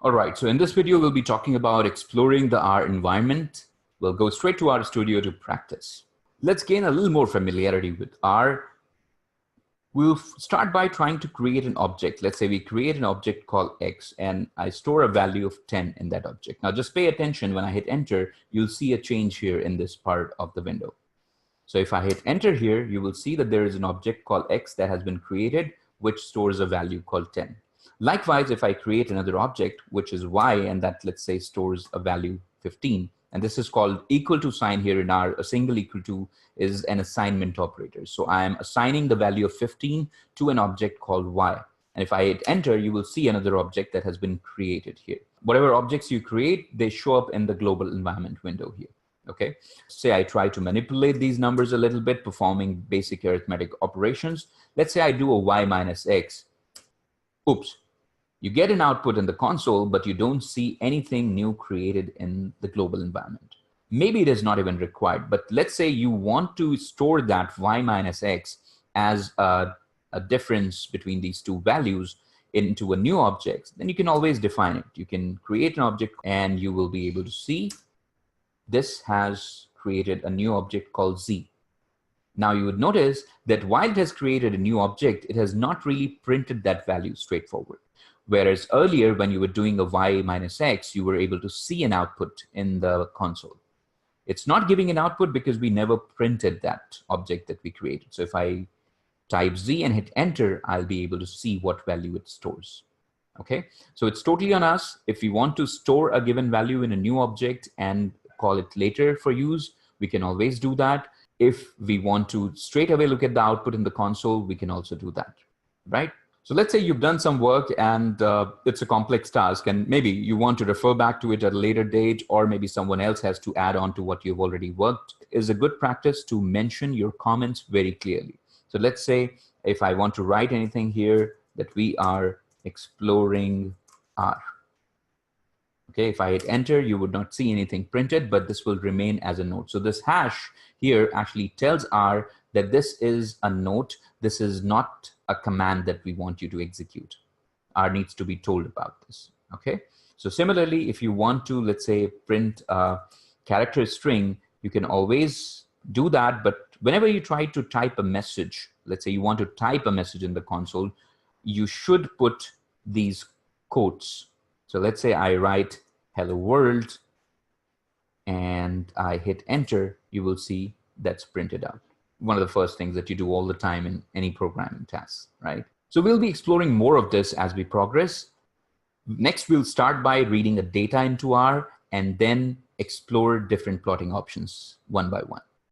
All right, so in this video, we'll be talking about exploring the R environment. We'll go straight to RStudio to practice. Let's gain a little more familiarity with R. We'll start by trying to create an object. Let's say we create an object called X and I store a value of 10 in that object. Now just pay attention when I hit enter, you'll see a change here in this part of the window. So if I hit enter here, you will see that there is an object called X that has been created, which stores a value called 10. Likewise, if I create another object, which is Y, and that let's say stores a value 15, and this is called equal to sign here in R, a single equal to is an assignment operator. So I am assigning the value of 15 to an object called Y. And if I hit enter, you will see another object that has been created here. Whatever objects you create, they show up in the global environment window here. Okay, say I try to manipulate these numbers a little bit, performing basic arithmetic operations. Let's say I do a Y minus X. Oops. You get an output in the console, but you don't see anything new created in the global environment. Maybe it is not even required, but let's say you want to store that Y minus X as a difference between these two values into a new object, then you can always define it. You can create an object and you will be able to see this has created a new object called Z. Now you would notice that while it has created a new object, it has not really printed that value straightforward. Whereas earlier, when you were doing a Y minus X, you were able to see an output in the console. It's not giving an output because we never printed that object that we created. So if I type Z and hit enter, I'll be able to see what value it stores. Okay, so it's totally on us. If we want to store a given value in a new object and call it later for use, we can always do that. If we want to straight away look at the output in the console, we can also do that, right? So let's say you've done some work and it's a complex task and maybe you want to refer back to it at a later date, or maybe someone else has to add on to what you've already worked. It is a good practice to mention your comments very clearly. So let's say if I want to write anything here that we are exploring R. Okay, if I hit enter, you would not see anything printed, but this will remain as a note. So this hash here actually tells R that this is a note. This is not a command that we want you to execute. R needs to be told about this. Okay, so similarly, if you want to, let's say, print a character string, you can always do that. But whenever you try to type a message, let's say you want to type a message in the console, you should put these quotes. So let's say I write hello world and I hit enter, you will see that's printed out. One of the first things that you do all the time in any programming tasks, right? So we'll be exploring more of this as we progress. Next, we'll start by reading the data into R and then explore different plotting options one by one.